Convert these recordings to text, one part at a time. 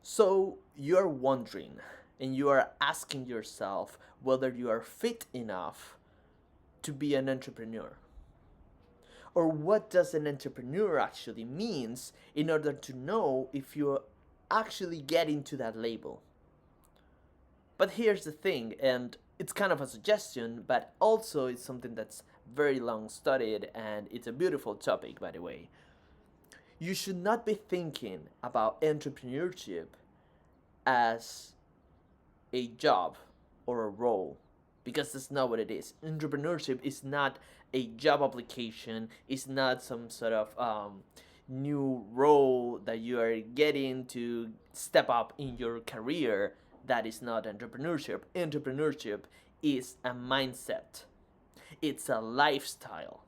So you're wondering and you are asking yourself whether you are fit enough to be an entrepreneur. Or what does an entrepreneur actually means in order to know if you actually get into that label. But here's the thing, and it's kind of a suggestion, but also it's something that's very long studied and it's a beautiful topic, by the way. You should not be thinking about entrepreneurship as a job or a role, because that's not what it is. Entrepreneurship is not a job application, it's not some sort of new role that you are getting to step up in your career. That is not entrepreneurship. Entrepreneurship is a mindset, it's a lifestyle.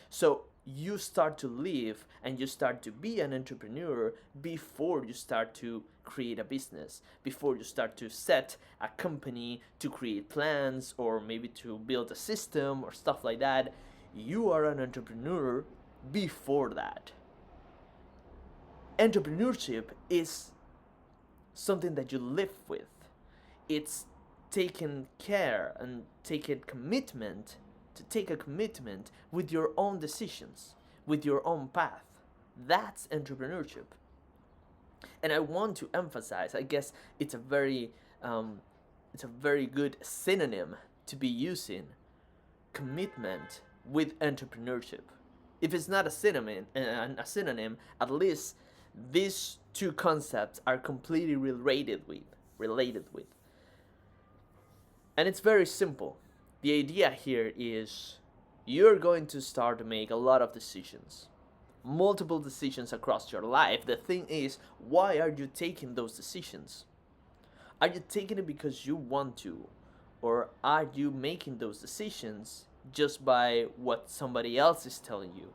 So you start to live and you start to be an entrepreneur before you start to create a business, before you start to set a company, to create plans, or maybe to build a system or stuff like that. You are an entrepreneur before that. Entrepreneurship is something that you live with. It's taking care and taking commitment to take a commitment with your own decisions, with your own path. That's entrepreneurship. And I want to emphasize, I guess um, it's a very good synonym to be using, commitment with entrepreneurship. If it's not a synonym, at least these two concepts are completely related with. And it's very simple. The idea here is you're going to start to make a lot of decisions, multiple decisions across your life. The thing is, why are you taking those decisions? Are you taking it because you want to? Or are you making those decisions just by what somebody else is telling you?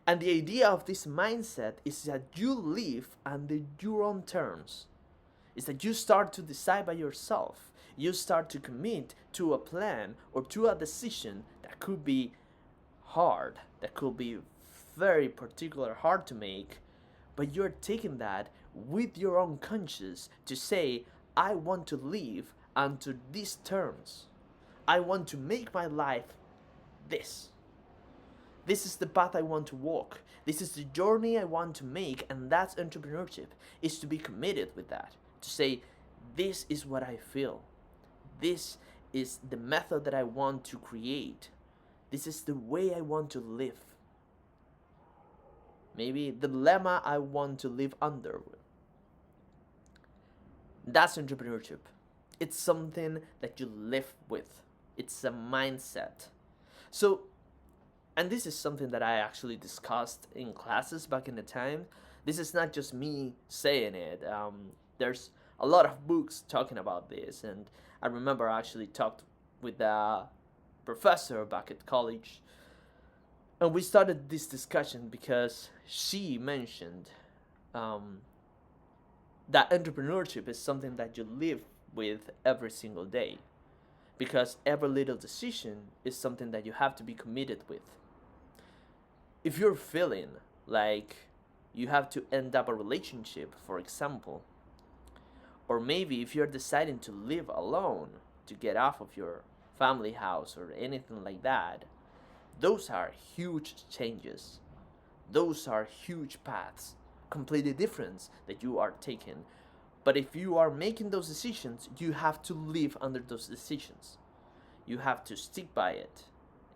And the idea of this mindset is that you live under your own terms. Is that you start to decide by yourself. You start to commit to a plan or to a decision that could be hard, that could be very particular hard to make, but you're taking that with your own conscience to say, I want to live under these terms. I want to make my life this. This is the path I want to walk. This is the journey I want to make, and that's entrepreneurship, is to be committed with that. To say, this is what I feel. This is the method that I want to create. This is the way I want to live. Maybe the lemma I want to live under. That's entrepreneurship. It's something that you live with. It's a mindset. So, and this is something that I actually discussed in classes back in the time. This is not just me saying it. There's a lot of books talking about this, and I remember I actually talked with a professor back at college, and we started this discussion because she mentioned um, that entrepreneurship is something that you live with every single day, because every little decision is something that you have to be committed with. If you're feeling like you have to end up a relationship, for example, or maybe if you're deciding to live alone, to get off of your family house or anything like that, those are huge changes. Those are huge paths, completely different that you are taking. But if you are making those decisions, you have to live under those decisions. You have to stick by it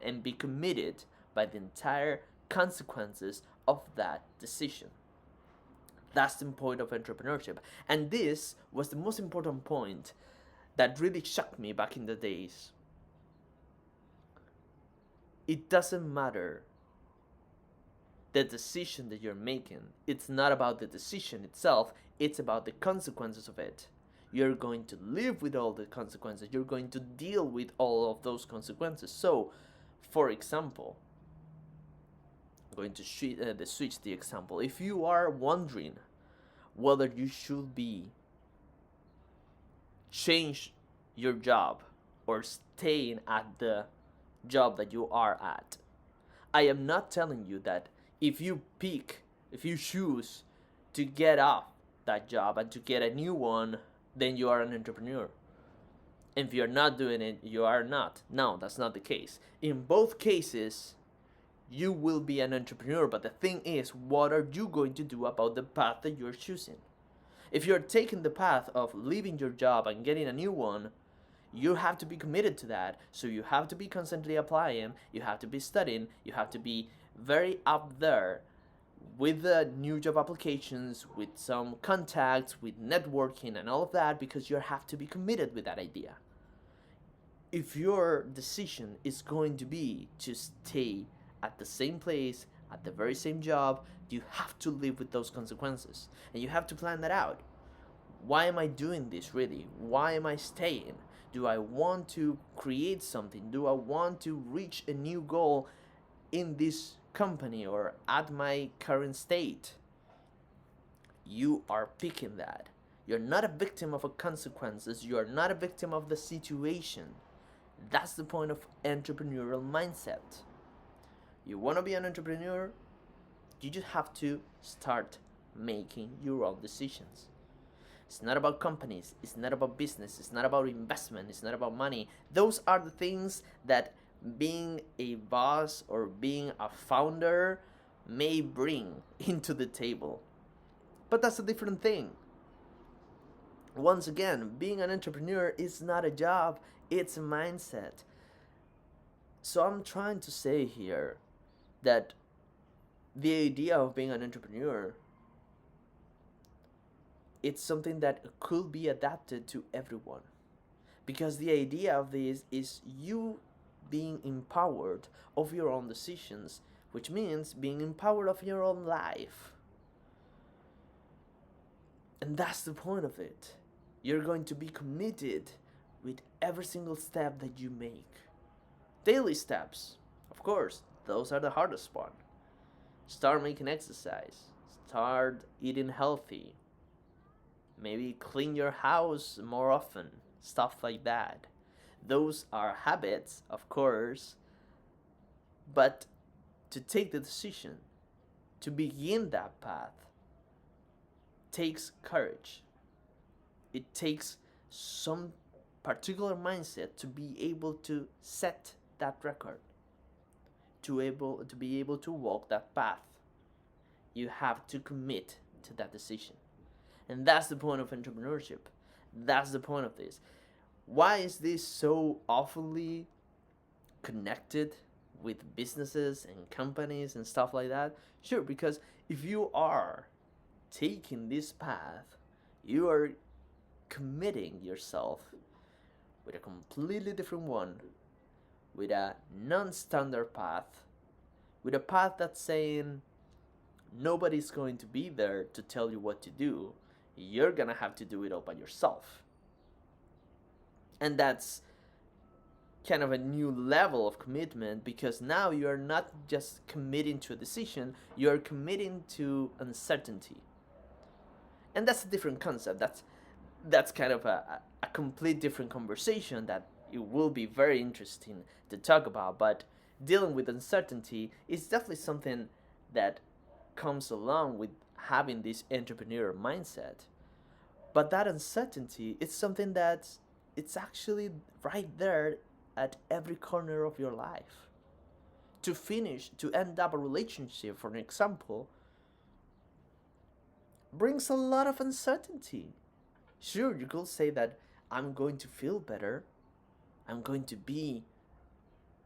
and be committed by the entire consequences of that decision. That's the point of entrepreneurship. And this was the most important point that really shocked me back in the days. It doesn't matter the decision that you're making. It's not about the decision itself, it's about the consequences of it. You're going to live with all the consequences, you're going to deal with all of those consequences. So, for example, I'm going to switch the example. If you are wondering whether you should be change your job or staying at the job that you are at, I am not telling you that if you choose to get off that job and to get a new one, then you are an entrepreneur. If you're not doing it, you are not. No, that's not the case. In both cases, you will be an entrepreneur, but the thing is, what are you going to do about the path that you're choosing? If you're taking the path of leaving your job and getting a new one, you have to be committed to that. So you have to be constantly applying, you have to be studying, you have to be very up there with the new job applications, with some contacts, with networking and all of that, because you have to be committed with that idea. If your decision is going to be to stay at the same place, at the very same job, you have to live with those consequences. And you have to plan that out. Why am I doing this really? Why am I staying? Do I want to create something? Do I want to reach a new goal in this company or at my current state? You are picking that. You're not a victim of the consequences. You are not a victim of the situation. That's the point of entrepreneurial mindset. You want to be an entrepreneur? You just have to start making your own decisions. It's not about companies, it's not about business, it's not about investment, it's not about money. Those are the things that being a boss or being a founder may bring into the table. But that's a different thing. Once again, being an entrepreneur is not a job, it's a mindset. So I'm trying to say here that the idea of being an entrepreneur, it's something that could be adapted to everyone. Because the idea of this is you being empowered of your own decisions, which means being empowered of your own life. And that's the point of it. You're going to be committed with every single step that you make. Daily steps, of course, those are the hardest part. Start making exercise, start eating healthy, maybe clean your house more often, stuff like that. Those are habits, of course, but to take the decision to begin that path takes courage. It takes some particular mindset to be able to set that record, to be able to walk that path. You have to commit to that decision. And that's the point of entrepreneurship. That's the point of this. Why is this so awfully connected with businesses and companies and stuff like that? Sure, because if you are taking this path, you are committing yourself with a completely different one, with a non-standard path, with a path that's saying nobody's going to be there to tell you what to do. You're gonna have to do it all by yourself. And that's kind of a new level of commitment, because now you're not just committing to a decision, you're committing to uncertainty. And that's a different concept. That's kind of a complete different conversation that it will be very interesting to talk about. But dealing with uncertainty is definitely something that comes along with having this entrepreneur mindset. But that uncertainty is something that it's actually right there at every corner of your life. To end up a relationship, for an example, brings a lot of uncertainty. Sure, you could say that I'm going to feel better, I'm going to be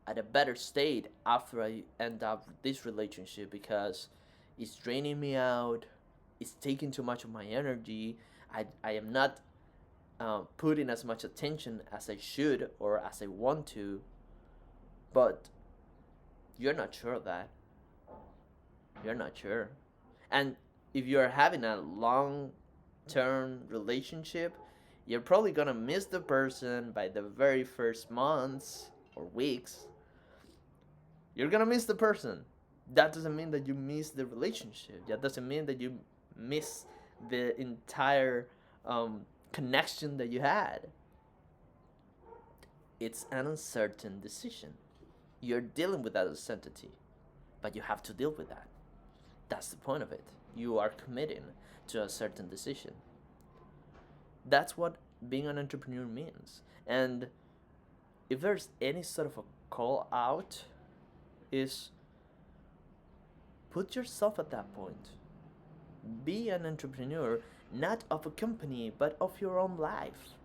at a better state after I end up with this relationship because it's draining me out, it's taking too much of my energy, I am not putting as much attention as I should or as I want to, but you're not sure of that. You're not sure. And if you're having a long term relationship, you're probably gonna miss the person by the very first months or weeks. You're gonna miss the person. That doesn't mean that you miss the relationship. That doesn't mean that you miss the entire connection that you had. It's an uncertain decision. You're dealing with that uncertainty, but you have to deal with that. That's the point of it. You are committing to a certain decision. That's what being an entrepreneur means. And if there's any sort of a call out, is put yourself at that point. Be an entrepreneur, not of a company, but of your own life.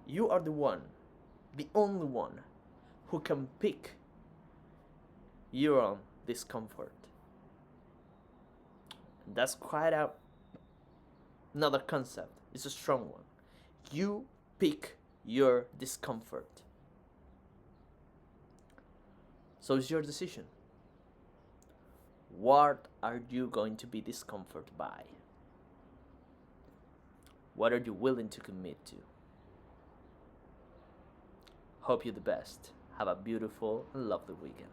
You are the one, the only one, who can pick your own discomfort. That's quite another concept. It's a strong one. You pick your discomfort. So it's your decision. What are you going to be discomforted by? What are you willing to commit to? Hope you the best. Have a beautiful and lovely weekend.